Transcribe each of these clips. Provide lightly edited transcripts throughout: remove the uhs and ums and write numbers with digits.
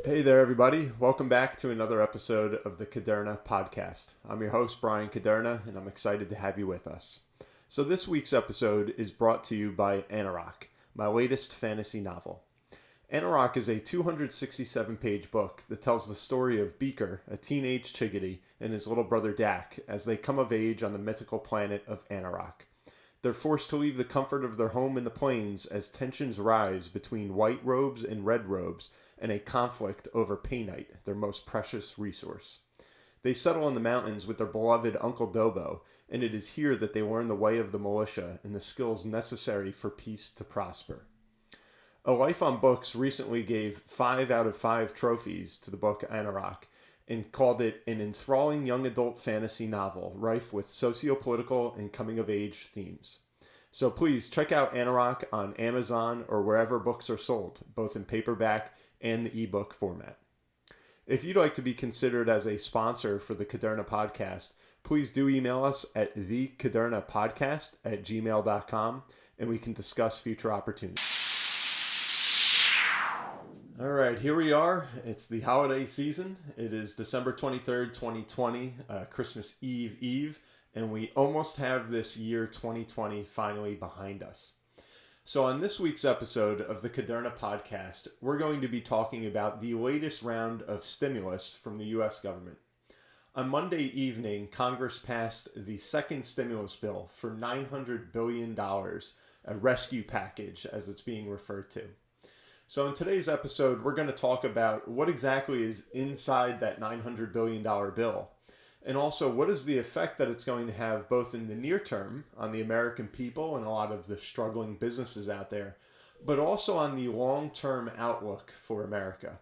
Hey there, everybody. Welcome back to another episode of the Kuderna podcast. I'm your host, Brian Kuderna, and I'm excited to have you with us. So this week's episode is brought to you by Anorak, my latest fantasy novel. Anorak is a 267-page book that tells the story of Beaker, a teenage chickadee, and his little brother Dak as they come of age on the mythical planet of Anorak. They're forced to leave the comfort of their home in the plains as tensions rise between white robes and red robes and a conflict over painite, their most precious resource. They settle in the mountains with their beloved Uncle Dobo, and it is here that they learn the way of the militia and the skills necessary for peace to prosper. A Life on Books recently gave 5 out of 5 trophies to the book Anorak and called it an enthralling young adult fantasy novel rife with socio-political and coming-of-age themes. So please check out Anorak on Amazon or wherever books are sold, both in paperback and the ebook format. If you'd like to be considered as a sponsor for the Kuderna podcast, please do email us at thekudernapodcast@gmail.com and we can discuss future opportunities. All right, here we are. It's the holiday season. It is December 23rd, 2020, Christmas Eve, and we almost have this year 2020 finally behind us. So on this week's episode of the Kuderna podcast, we're going to be talking about the latest round of stimulus from the U.S. government. On Monday evening, Congress passed the second stimulus bill for $900 billion, a rescue package as it's being referred to. So in today's episode, we're going to talk about what exactly is inside that $900 billion bill, and also what is the effect that it's going to have both in the near term on the American people and a lot of the struggling businesses out there, but also on the long-term outlook for America.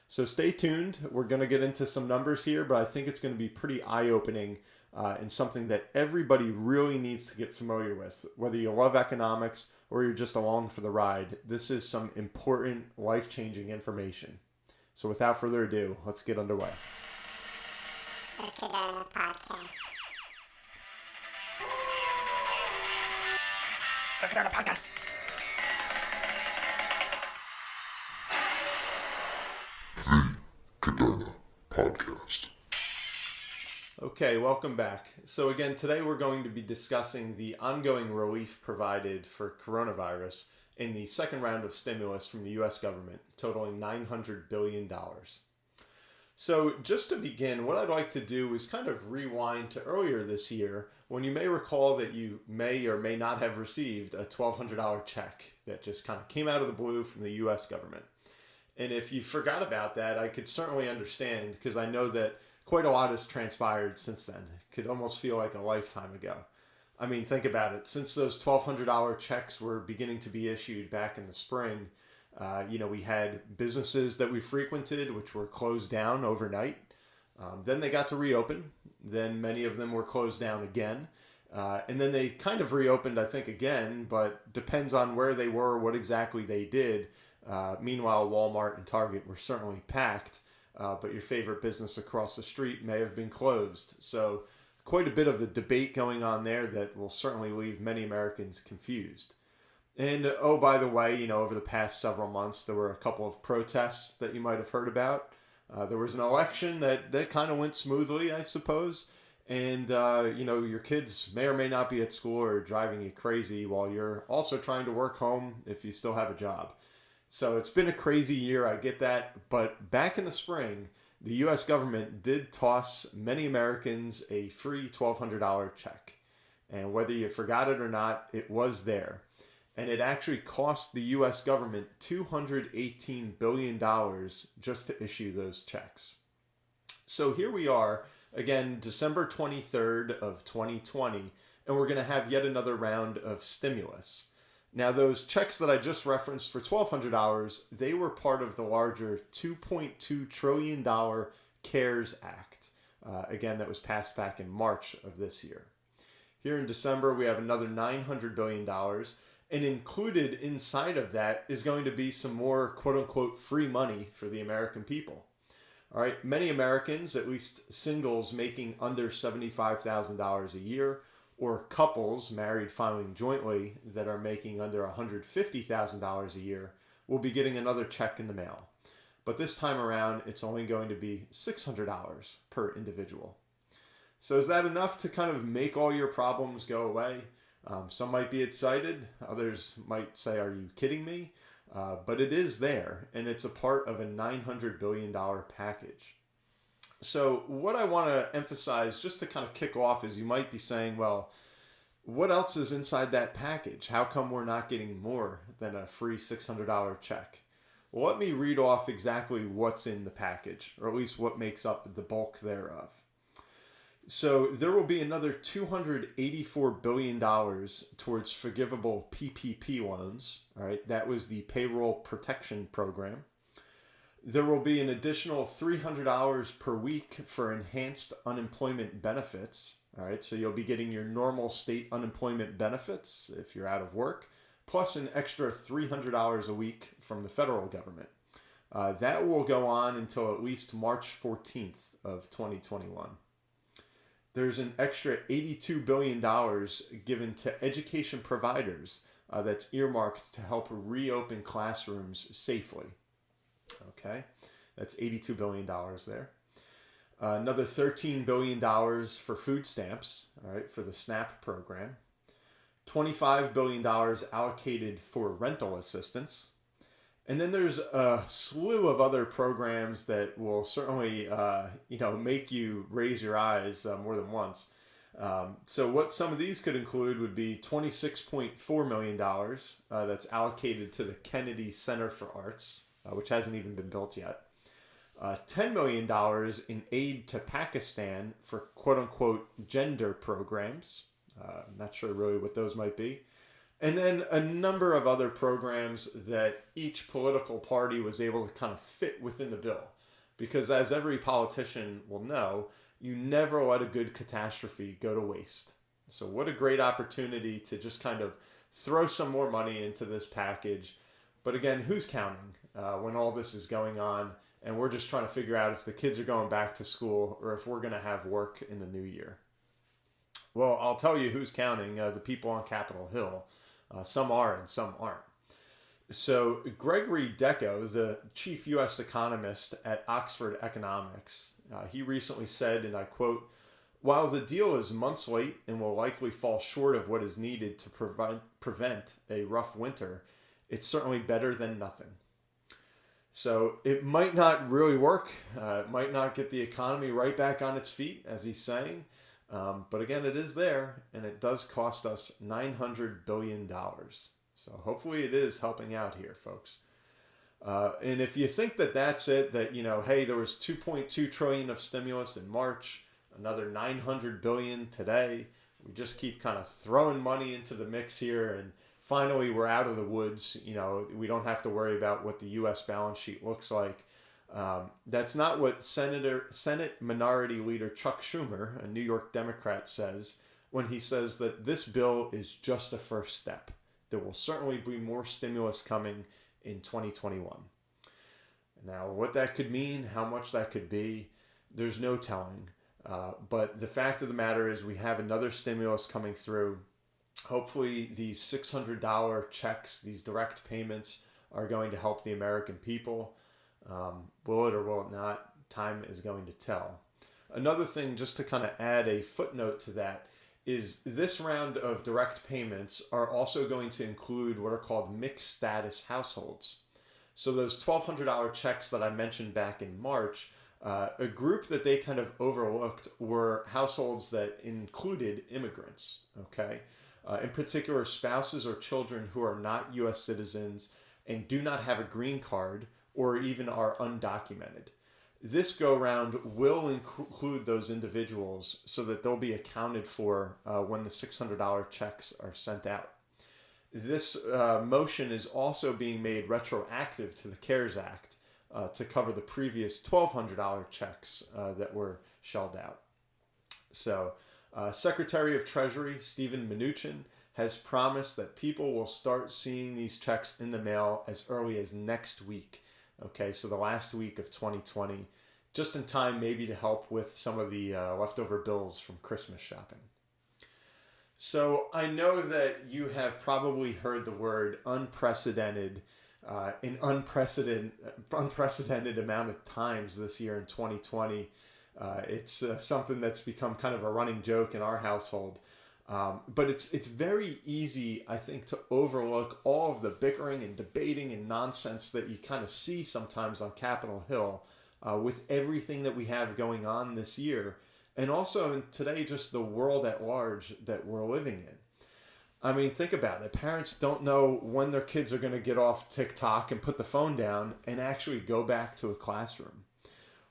So stay tuned. We're going to get into some numbers here, but I think it's going to be pretty eye-opening and something that everybody really needs to get familiar with. Whether you love economics or you're just along for the ride, this is some important, life-changing information. So without further ado, let's get underway. The Kuderna Podcast. The Kuderna Podcast. Kuderna Podcast. Okay, welcome back. So again, today we're going to be discussing the ongoing relief provided for coronavirus in the second round of stimulus from the U.S. government, totaling $900 billion. So just to begin, what I'd like to do is kind of rewind to earlier this year when you may recall that you may or may not have received a $1,200 check that just kind of came out of the blue from the U.S. government. And if you forgot about that, I could certainly understand because I know that quite a lot has transpired since then. It could almost feel like a lifetime ago. I mean, think about it. Since those $1,200 checks were beginning to be issued back in the spring, we had businesses that we frequented which were closed down overnight. Then they got to reopen. Then many of them were closed down again. And then they kind of reopened, I think, again, but depends on where they were, what exactly they did. Meanwhile, Walmart and Target were certainly packed, but your favorite business across the street may have been closed. So quite a bit of a debate going on there that will certainly leave many Americans confused. And oh, by the way, over the past several months, there were a couple of protests that you might have heard about. There was an election that kind of went smoothly, I suppose. And, your kids may or may not be at school or driving you crazy while you're also trying to work home if you still have a job. So it's been a crazy year, I get that. But back in the spring, the U.S. government did toss many Americans a free $1,200 check. And whether you forgot it or not, it was there. And it actually cost the U.S. government $218 billion just to issue those checks. So here we are, again, December 23rd of 2020, and we're going to have yet another round of stimulus. Now, those checks that I just referenced for $1,200, they were part of the larger $2.2 trillion CARES Act, again, that was passed back in March of this year. Here in December, we have another $900 billion, and included inside of that is going to be some more quote-unquote free money for the American people. All right, many Americans, at least singles making under $75,000 a year, or couples married filing jointly that are making under $150,000 a year, will be getting another check in the mail. but this time around it's only going to be $600 per individual. So is that enough to kind of make all your problems go away? Some might be excited, others might say, are you kidding me? But it is there, and it's a part of a $900 billion package. So what I want to emphasize just to kind of kick off is you might be saying, well, what else is inside that package? How come we're not getting more than a free $600 check? Well, let me read off exactly what's in the package, or at least what makes up the bulk thereof. So there will be another $284 billion towards forgivable PPP loans. All right, that was the Payroll Protection Program. There will be an additional $300 per week for enhanced unemployment benefits. All right, so you'll be getting your normal state unemployment benefits if you're out of work, plus an extra $300 a week from the federal government. That will go on until at least March 14th of 2021. There's an extra $82 billion given to education providers that's earmarked to help reopen classrooms safely. Okay, that's $82 billion there. Another $13 billion for food stamps, all right, for the SNAP program. $25 billion allocated for rental assistance. And then there's a slew of other programs that will certainly, make you raise your eyes more than once. So what some of these could include would be $26.4 million that's allocated to the Kennedy Center for Arts, which hasn't even been built yet. $10 million in aid to Pakistan for quote-unquote gender programs. I'm not sure really what those might be. And then a number of other programs that each political party was able to kind of fit within the bill. Because as every politician will know, you never let a good catastrophe go to waste. So what a great opportunity to just kind of throw some more money into this package. But again, who's counting when all this is going on? And we're just trying to figure out if the kids are going back to school or if we're going to have work in the new year. Well, I'll tell you who's counting, the people on Capitol Hill. Some are and some aren't. So Gregory Decco, the chief U.S. economist at Oxford Economics, he recently said, and I quote, "While the deal is months late and will likely fall short of what is needed to prevent a rough winter, it's certainly better than nothing." So it might not really work. It might not get the economy right back on its feet, as he's saying. But again, it is there, and it does cost us $900 billion. So hopefully it is helping out here, folks. And if you think that that's it, that, hey, there was $2.2 trillion of stimulus in March, another $900 billion today. We just keep kind of throwing money into the mix here, and finally we're out of the woods. We don't have to worry about what the U.S. balance sheet looks like. That's not what Senate Minority Leader Chuck Schumer, a New York Democrat, says when he says that this bill is just a first step. There will certainly be more stimulus coming in 2021. Now, what that could mean, how much that could be, there's no telling. But the fact of the matter is we have another stimulus coming through. Hopefully these $600 checks, these direct payments, are going to help the American people. Will it or will it not? Time is going to tell. Another thing, just to kind of add a footnote to that, is this round of direct payments are also going to include what are called mixed status households. So those $1,200 checks that I mentioned back in March, a group that they kind of overlooked were households that included immigrants, okay? In particular, spouses or children who are not U.S. citizens and do not have a green card or even are undocumented. This go-round will include those individuals so that they'll be accounted for when the $600 checks are sent out. This motion is also being made retroactive to the CARES Act to cover the previous $1,200 checks that were shelled out. So, Secretary of Treasury Steven Mnuchin has promised that people will start seeing these checks in the mail as early as next week. Okay, so the last week of 2020, just in time maybe to help with some of the leftover bills from Christmas shopping. So I know that you have probably heard the word unprecedented an unprecedented amount of times this year in 2020. It's something that's become kind of a running joke in our household. But it's very easy, I think, to overlook all of the bickering and debating and nonsense that you kind of see sometimes on Capitol Hill with everything that we have going on this year. And also in today, just the world at large that we're living in. I mean, think about it. Parents don't know when their kids are going to get off TikTok and put the phone down and actually go back to a classroom.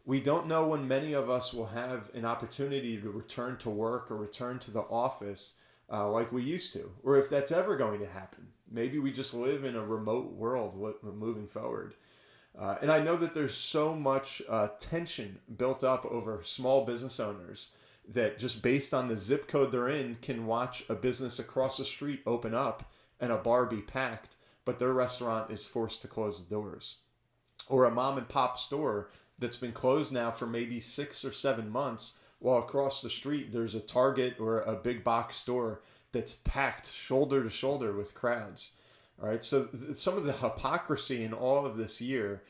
We don't know when many of us will have an opportunity to return to work or return to the office like we used to, or if that's ever going to happen. Maybe we just live in a remote world moving forward. And I know that there's so much tension built up over small business owners that just based on the zip code they're in can watch a business across the street open up and a bar be packed, but their restaurant is forced to close the doors. Or a mom and pop store that's been closed now for maybe 6 or 7 months, while across the street there's a Target or a big box store that's packed shoulder to shoulder with crowds. All right, so some of the hypocrisy in all of this year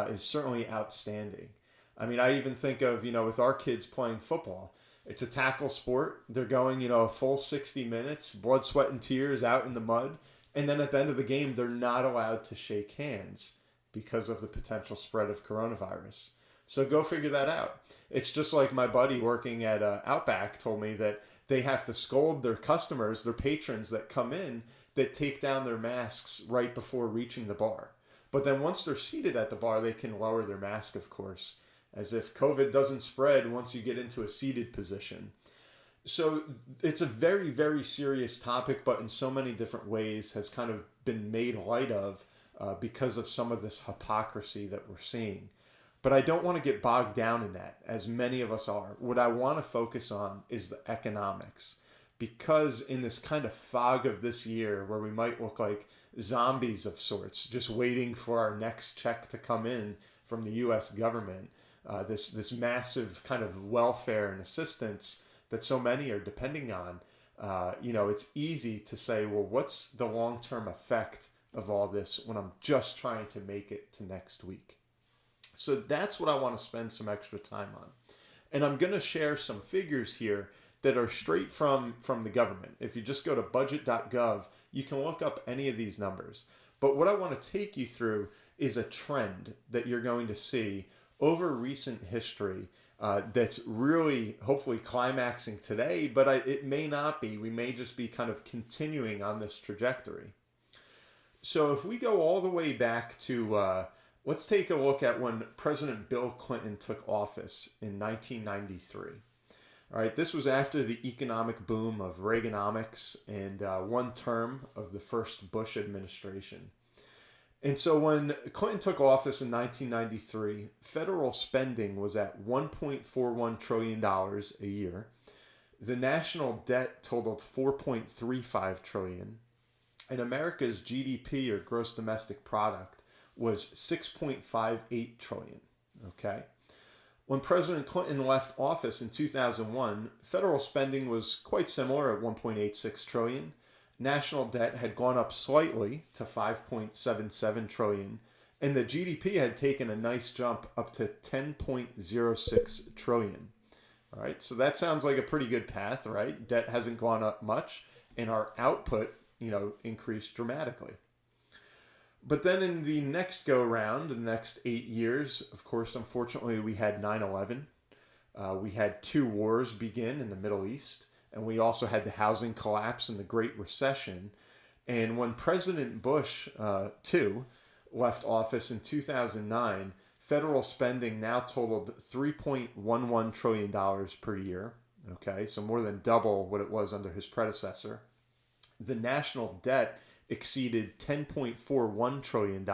is certainly outstanding. I mean, I even think of, with our kids playing football, it's a tackle sport. They're going, a full 60 minutes, blood, sweat, and tears out in the mud. And then at the end of the game, they're not allowed to shake hands because of the potential spread of coronavirus. So go figure that out. It's just like my buddy working at Outback told me that they have to scold their customers, their patrons that come in, that take down their masks right before reaching the bar. But then once they're seated at the bar, they can lower their mask, of course, as if COVID doesn't spread once you get into a seated position. So it's a very, very serious topic, but in so many different ways has kind of been made light of because of some of this hypocrisy that we're seeing. But I don't want to get bogged down in that, as many of us are. What I want to focus on is the economics. Because in this kind of fog of this year, where we might look like zombies of sorts, just waiting for our next check to come in from the U.S. government, this massive kind of welfare and assistance that so many are depending on, it's easy to say, well, what's the long-term effect of all this when I'm just trying to make it to next week? So that's what I want to spend some extra time on. And I'm going to share some figures here that are straight from the government. If you just go to budget.gov, you can look up any of these numbers. But what I want to take you through is a trend that you're going to see over recent history that's really hopefully climaxing today, but it may not be. We may just be kind of continuing on this trajectory. So if we go all the way back to, let's take a look at when President Bill Clinton took office in 1993. All right, this was after the economic boom of Reaganomics and one term of the first Bush administration. And so when Clinton took office in 1993, federal spending was at $1.41 trillion a year. The national debt totaled $4.35 trillion. And America's GDP, or gross domestic product, was $6.58 trillion. Okay? When President Clinton left office in 2001, federal spending was quite similar at $1.86 trillion. National debt had gone up slightly to $5.77 trillion, and the GDP had taken a nice jump up to $10.06 trillion. All right, so that sounds like a pretty good path, right? Debt hasn't gone up much, and our output, increased dramatically. But then in the next go round, the next 8 years, of course, unfortunately, we had 9/11. We had 2 wars begin in the Middle East. And we also had the housing collapse and the Great Recession. And when President Bush, II, left office in 2009, federal spending now totaled $3.11 trillion per year. Okay, so more than double what it was under his predecessor. The national debt exceeded $10.41 trillion.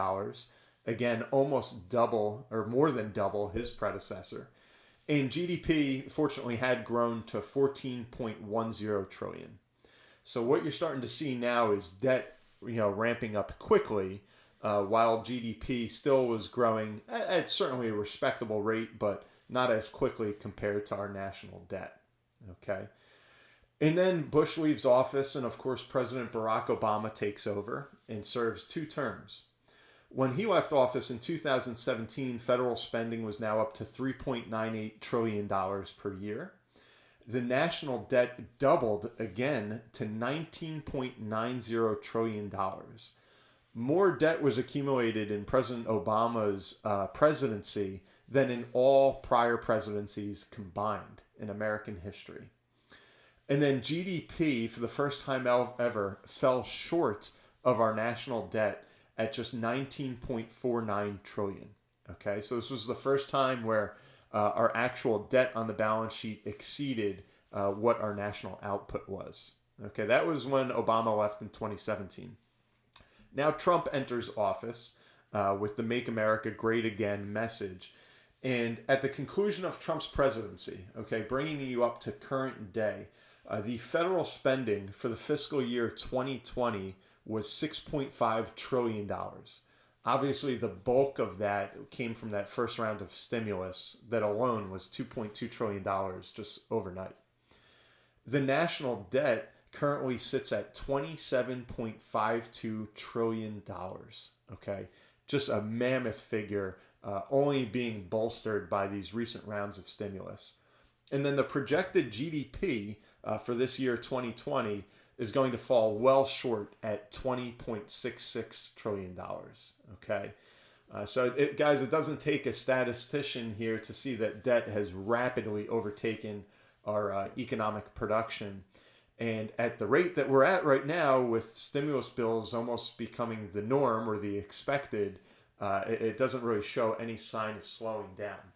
Again, almost double or more than double his predecessor. And GDP, fortunately, had grown to $14.10 trillion. So what you're starting to see now is debt, ramping up quickly, while GDP still was growing at certainly a respectable rate, but not as quickly compared to our national debt. Okay. And then Bush leaves office, and of course, President Barack Obama takes over and serves 2 terms. When he left office in 2017, federal spending was now up to $3.98 trillion per year. The national debt doubled again to $19.90 trillion. More debt was accumulated in President Obama's presidency than in all prior presidencies combined in American history. And then GDP, for the first time ever, fell short of our national debt at just 19.49 trillion. Okay, so this was the first time where our actual debt on the balance sheet exceeded what our national output was. Okay, that was when Obama left in 2017. Now Trump enters office with the Make America Great Again message. And at the conclusion of Trump's presidency, okay, bringing you up to current day, the federal spending for the fiscal year 2020 was $6.5 trillion. Obviously, the bulk of that came from that first round of stimulus that alone was $2.2 trillion just overnight. The national debt currently sits at $27.52 trillion. Okay, just a mammoth figure, only being bolstered by these recent rounds of stimulus. And then the projected GDP for this year, 2020, is going to fall well short at $20.66 trillion. Okay. Guys, it doesn't take a statistician here to see that debt has rapidly overtaken our economic production. And at the rate that we're at right now, with stimulus bills almost becoming the norm or the expected, it doesn't really show any sign of slowing down.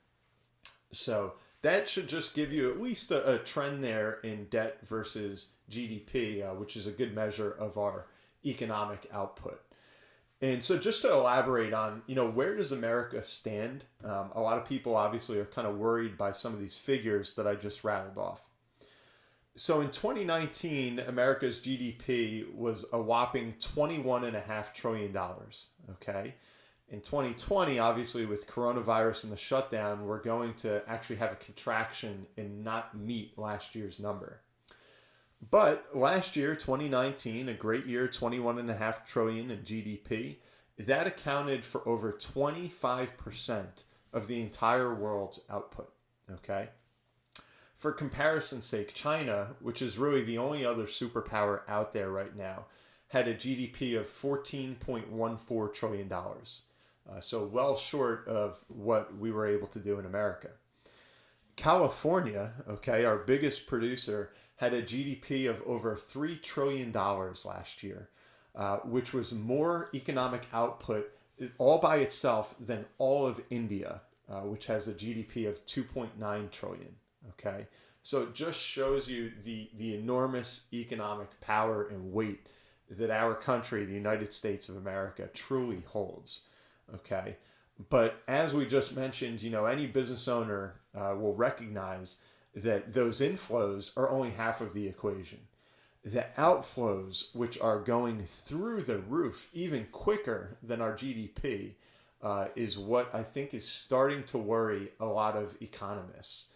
So that should just give you at least a trend there in debt versus GDP, which is a good measure of our economic output. And so just to elaborate on, where does America stand? A lot of people obviously are kind of worried by some of these figures that I just rattled off. So in 2019, America's GDP was a whopping $21.5 trillion. Okay. In 2020, obviously with coronavirus and the shutdown, we're going to actually have a contraction and not meet last year's number. But last year, 2019, a great year, $21.5 trillion in GDP, that accounted for over 25% of the entire world's output. Okay. For comparison's sake, China, which is really the only other superpower out there right now, had a GDP of $14.14 trillion. So well short of what we were able to do in America. California, okay, our biggest producer, had a GDP of over $3 trillion last year, which was more economic output all by itself than all of India, which has a GDP of 2.9 trillion. Okay, so it just shows you the enormous economic power and weight that our country, the United States of America, truly holds. Okay, but as we just mentioned, any business owner will recognize that those inflows are only half of the equation. The outflows, which are going through the roof even quicker than our GDP, is what I think is starting to worry a lot of economists.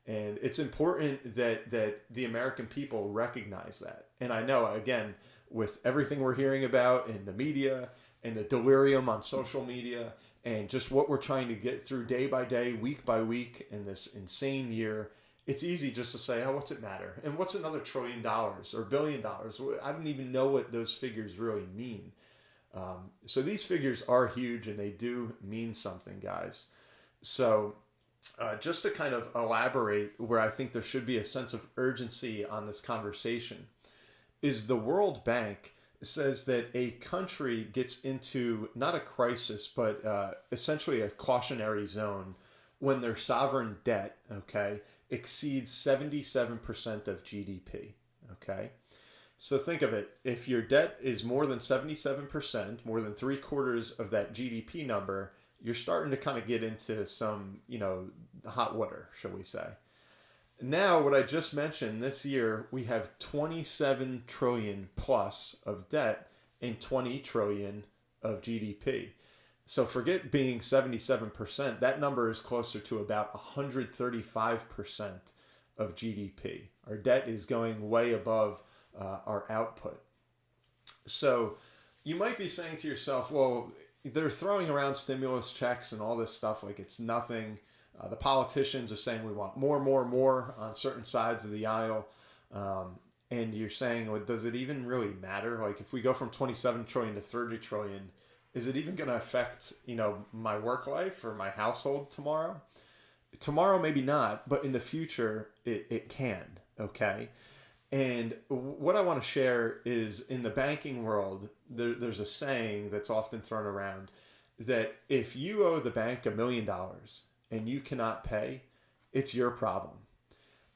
And it's important that the American people recognize that. And I know, again, with everything we're hearing about in the media and the delirium on social media and just what we're trying to get through day by day, week by week in this insane year, it's easy just to say, oh, what's it matter? And what's another $1 trillion or $1 billion? I don't even know what those figures really mean. So these figures are huge and they do mean something, guys. So just to kind of elaborate where I think there should be a sense of urgency on this conversation is the World Bank says that a country gets into not a crisis, but essentially a cautionary zone when their sovereign debt, okay, exceeds 77% of GDP, okay? So think of it. If your debt is more than 77%, more than 3/4 of that GDP number, you're starting to kind of get into some, hot water, shall we say. Now, what I just mentioned, this year, we have 27 trillion plus of debt and 20 trillion of GDP. So forget being 77%. That number is closer to about 135% of GDP. Our debt is going way above our output. So you might be saying to yourself, well, they're throwing around stimulus checks and all this stuff like it's nothing. The politicians are saying we want more, more, more on certain sides of the aisle. And you're saying, well, does it even really matter? Like if we go from 27 trillion to 30 trillion, is it even going to affect, my work life or my household tomorrow? Tomorrow, maybe not, but in the future, it can. Okay. And what I want to share is in the banking world, there's a saying that's often thrown around that if you owe the bank $1 million and you cannot pay, it's your problem.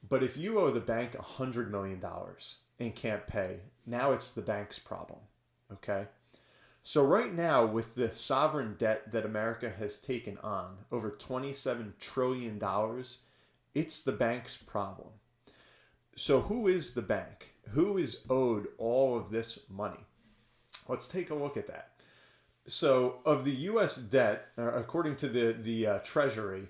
But if you owe the bank $100 million and can't pay, now it's the bank's problem. Okay? So right now, with the sovereign debt that America has taken on, over $27 trillion, it's the bank's problem. So who is the bank? Who is owed all of this money? Let's take a look at that. So of the U.S. debt, according to the Treasury,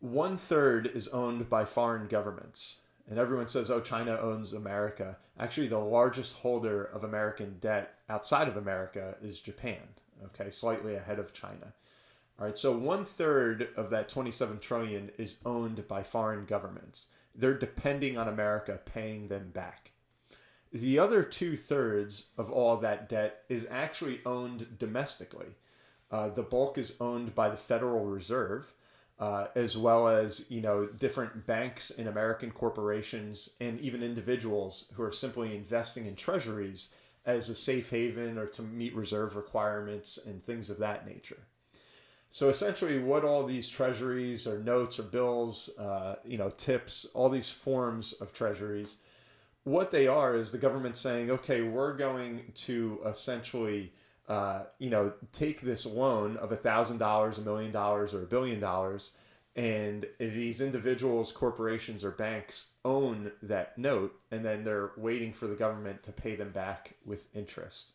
1/3 is owned by foreign governments. And everyone says, oh, China owns America. Actually, the largest holder of American debt outside of America is Japan, okay, slightly ahead of China. All right, so 1/3 of that 27 trillion is owned by foreign governments. They're depending on America paying them back. The other 2/3 of all that debt is actually owned domestically. The bulk is owned by the Federal Reserve, as well as different banks and American corporations and even individuals who are simply investing in treasuries as a safe haven or to meet reserve requirements and things of that nature. So essentially what all these treasuries or notes or bills, tips, all these forms of treasuries, what they are is the government saying, okay, we're going to essentially, take this loan of $1,000, $1 million, or $1 billion, and these individuals, corporations, or banks own that note, and then they're waiting for the government to pay them back with interest.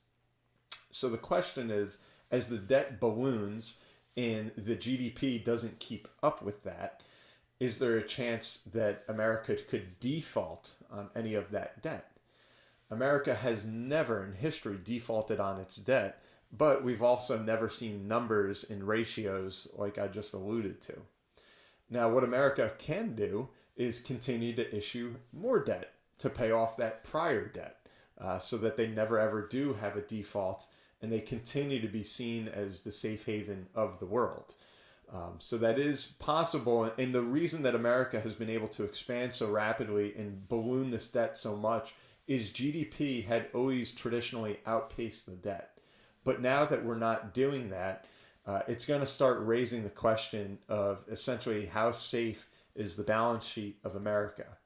So the question is, as the debt balloons and the GDP doesn't keep up with that, is there a chance that America could default on any of that debt? America has never in history defaulted on its debt, but we've also never seen numbers and ratios like I just alluded to. Now, what America can do is continue to issue more debt to pay off that prior debt so that they never ever do have a default and they continue to be seen as the safe haven of the world. So that is possible. And the reason that America has been able to expand so rapidly and balloon this debt so much is GDP had always traditionally outpaced the debt. But now that we're not doing that, it's going to start raising the question of essentially how safe is the balance sheet of America.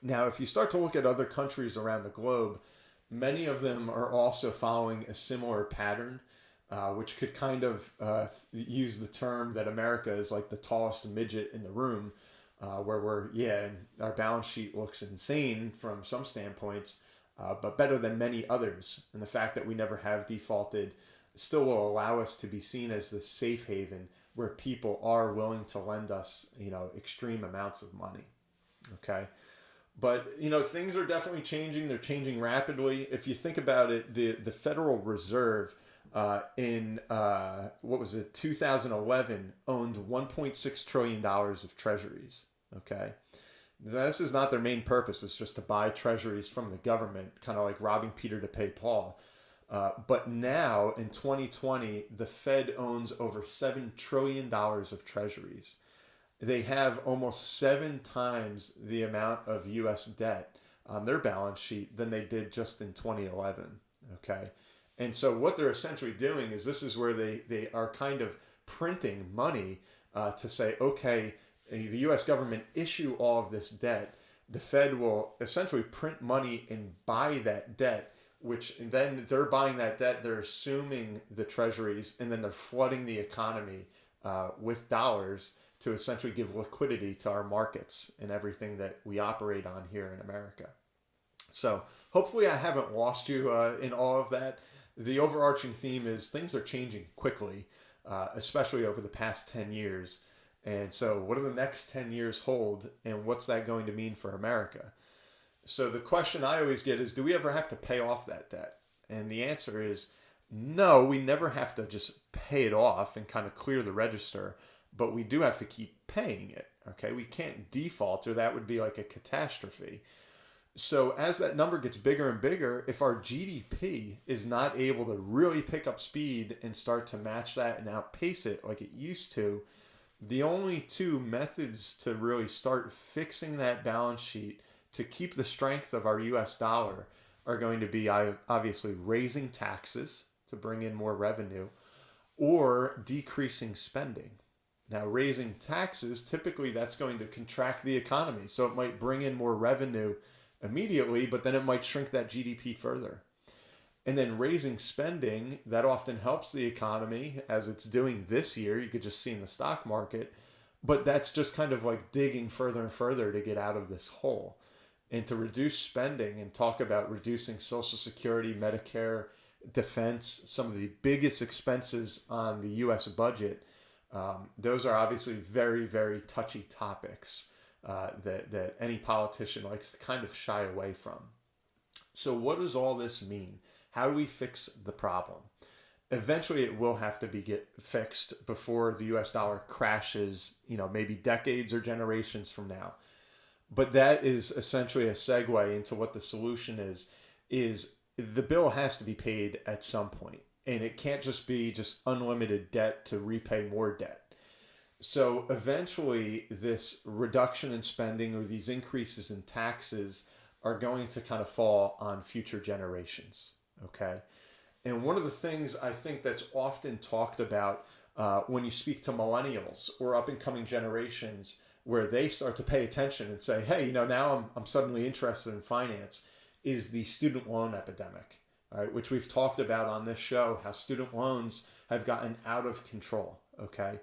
Now, if you start to look at other countries around the globe, many of them are also following a similar pattern, which could kind of use the term that America is like the tallest midget in the room, where and our balance sheet looks insane from some standpoints, but better than many others. And the fact that we never have defaulted still will allow us to be seen as the safe haven where people are willing to lend us, extreme amounts of money. Okay. But, things are definitely changing. They're changing rapidly. If you think about it, the Federal Reserve in 2011 owned $1.6 trillion of treasuries. Okay. This is not their main purpose. It's just to buy treasuries from the government, kind of like robbing Peter to pay Paul. But now in 2020, the Fed owns over $7 trillion of treasuries. They have almost 7 times the amount of U.S. debt on their balance sheet than they did just in 2011. Okay. And so what they're essentially doing is this is where they are kind of printing money to say, okay, the U.S. government issue all of this debt. The Fed will essentially print money and buy that debt, which then they're buying that debt, they're assuming the treasuries, and then they're flooding the economy with dollars to essentially give liquidity to our markets and everything that we operate on here in America. So hopefully I haven't lost you in all of that. The overarching theme is things are changing quickly, especially over the past 10 years. And so what do the next 10 years hold, and what's that going to mean for America? So the question I always get is, do we ever have to pay off that debt? And the answer is no, we never have to just pay it off and kind of clear the register, but we do have to keep paying it. Okay, we can't default, or that would be like a catastrophe. So as that number gets bigger and bigger, if our GDP is not able to really pick up speed and start to match that and outpace it like it used to, the only two methods to really start fixing that balance sheet to keep the strength of our US dollar are going to be obviously raising taxes to bring in more revenue or decreasing spending. Now, raising taxes, typically that's going to contract the economy. So it might bring in more revenue immediately, but then it might shrink that GDP further. And then raising spending, that often helps the economy, as it's doing this year. You could just see in the stock market. But that's just kind of like digging further and further to get out of this hole. And to reduce spending and talk about reducing Social Security, Medicare, defense, some of the biggest expenses on the U.S. budget, those are obviously very, very touchy topics that any politician likes to kind of shy away from. So what does all this mean? How do we fix the problem? Eventually it will have to be get fixed before the US dollar crashes, maybe decades or generations from now. But that is essentially a segue into what the solution is the bill has to be paid at some point, and it can't just be just unlimited debt to repay more debt. So eventually this reduction in spending or these increases in taxes are going to kind of fall on future generations. Okay. And one of the things I think that's often talked about when you speak to millennials or up and coming generations, where they start to pay attention and say, hey, now I'm suddenly interested in finance, is the student loan epidemic, all right, which we've talked about on this show, how student loans have gotten out of control. Okay.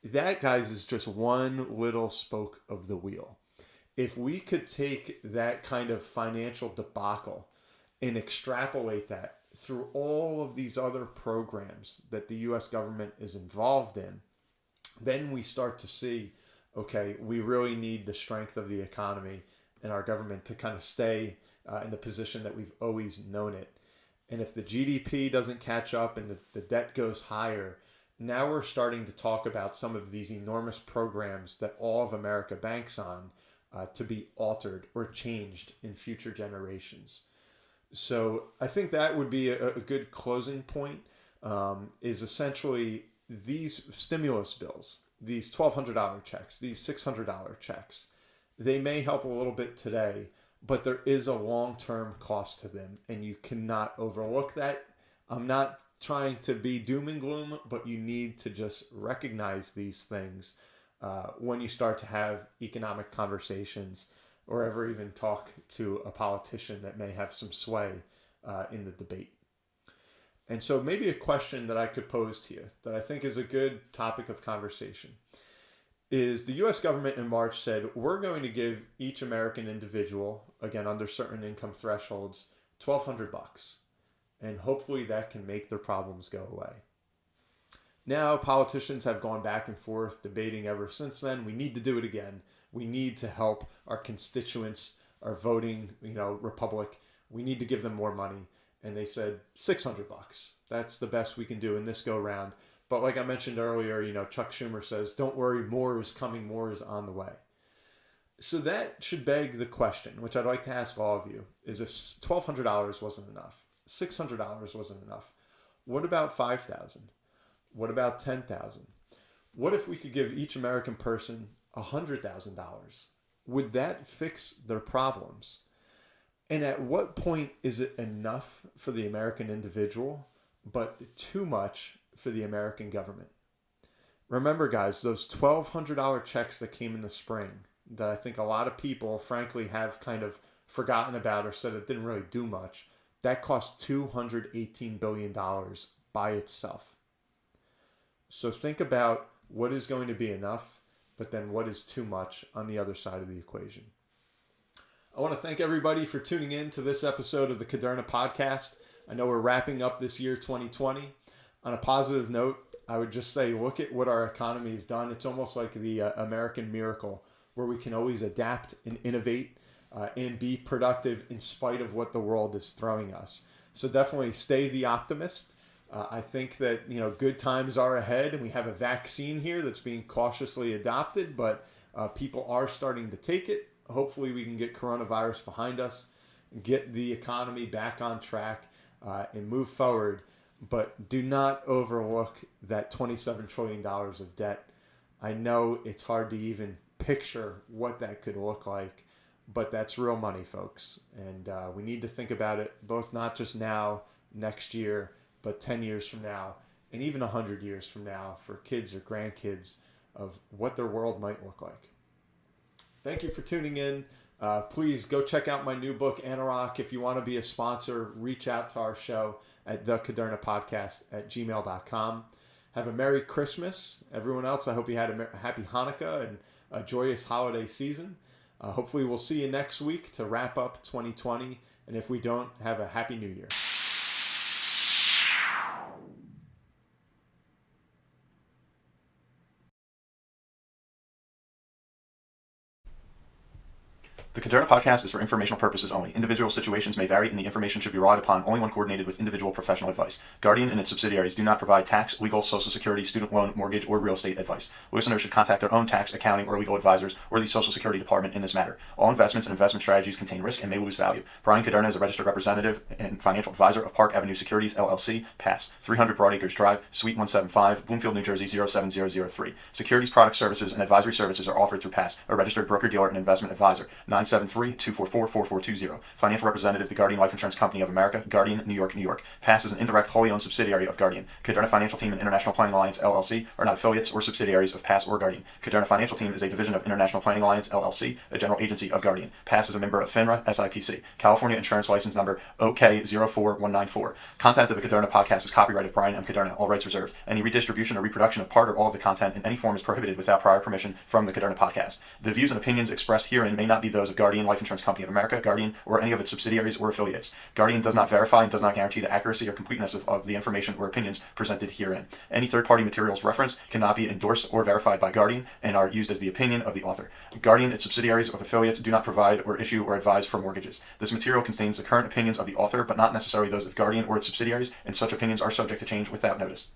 That, guys, is just one little spoke of the wheel. If we could take that kind of financial debacle and extrapolate that through all of these other programs that the U.S. government is involved in, then we start to see, okay, we really need the strength of the economy and our government to kind of stay in the position that we've always known it. And if the GDP doesn't catch up and the debt goes higher, now we're starting to talk about some of these enormous programs that all of America banks on to be altered or changed in future generations. So I think that would be a good closing point, is essentially these stimulus bills, these $1,200 checks, these $600 checks. They may help a little bit today, but there is a long-term cost to them, and you cannot overlook that. I'm not trying to be doom and gloom, but you need to just recognize these things when you start to have economic conversations or ever even talk to a politician that may have some sway in the debate. And so maybe a question that I could pose to you that I think is a good topic of conversation is the U.S. government in March said, we're going to give each American individual, again, under certain income thresholds, $1,200. And hopefully that can make their problems go away. Now, politicians have gone back and forth debating ever since then. We need to do it again. We need to help our constituents, our voting, republic. We need to give them more money. And they said $600. That's the best we can do in this go round. But like I mentioned earlier, Chuck Schumer says, don't worry, more is coming, more is on the way. So that should beg the question, which I'd like to ask all of you, is if $1,200 wasn't enough, $600 wasn't enough, what about $5,000? What about $10,000? What if we could give each American person $100,000? Would that fix their problems? And at what point is it enough for the American individual, but too much for the American government? Remember, guys, those $1,200 checks that came in the spring that I think a lot of people, frankly, have kind of forgotten about or said it didn't really do much, that cost $218 billion by itself. So think about what is going to be enough, but then what is too much on the other side of the equation. I want to thank everybody for tuning in to this episode of the Kuderna podcast. I know we're wrapping up this year 2020. On a positive note, I would just say, look at what our economy has done. It's almost like the American miracle, where we can always adapt and innovate and be productive in spite of what the world is throwing us. So definitely stay the optimist. I think that, good times are ahead, and we have a vaccine here that's being cautiously adopted, but people are starting to take it. Hopefully we can get coronavirus behind us, get the economy back on track, and move forward. But do not overlook that $27 trillion of debt. I know it's hard to even picture what that could look like, but that's real money, folks. And we need to think about it, both not just now, next year, but 10 years from now, and even 100 years from now for kids or grandkids of what their world might look like. Thank you for tuning in. Please go check out my new book, Anorak. If you want to be a sponsor, reach out to our show at thekudernapodcast@gmail.com. Have a Merry Christmas. Everyone else, I hope you had a happy Hanukkah and a joyous holiday season. Hopefully we'll see you next week to wrap up 2020. And if we don't, have a Happy New Year. The Kuderna podcast is for informational purposes only. Individual situations may vary, and the information should be relied upon only when coordinated with individual professional advice. Guardian and its subsidiaries do not provide tax, legal, social security, student loan, mortgage, or real estate advice. Listeners should contact their own tax, accounting, or legal advisors or the Social Security Department in this matter. All investments and investment strategies contain risk and may lose value. Brian Kuderna is a registered representative and financial advisor of Park Avenue Securities, LLC, Pass, 300 Broadacres Drive, Suite 175, Bloomfield, New Jersey, 07003. Securities, product services, and advisory services are offered through Pass, a registered broker-dealer and investment advisor. 973-244-4420. Financial representative, the Guardian Life Insurance Company of America, Guardian, New York, New York. Pass is an indirect, wholly owned subsidiary of Guardian. Kuderna Financial Team and International Planning Alliance, LLC, are not affiliates or subsidiaries of Pass or Guardian. Kuderna Financial Team is a division of International Planning Alliance, LLC, a general agency of Guardian. Pass is a member of FINRA, SIPC. California Insurance License Number OK04194. Content of the Kuderna podcast is copyright of Brian M. Kuderna, all rights reserved. Any redistribution or reproduction of part or all of the content in any form is prohibited without prior permission from the Kuderna podcast. The views and opinions expressed herein may not be those of Guardian Life Insurance Company of America, Guardian, or any of its subsidiaries or affiliates. Guardian does not verify and does not guarantee the accuracy or completeness of the information or opinions presented herein. Any third-party materials referenced cannot be endorsed or verified by Guardian and are used as the opinion of the author. Guardian, its subsidiaries, or affiliates do not provide or issue or advise for mortgages. This material contains the current opinions of the author, but not necessarily those of Guardian or its subsidiaries, and such opinions are subject to change without notice.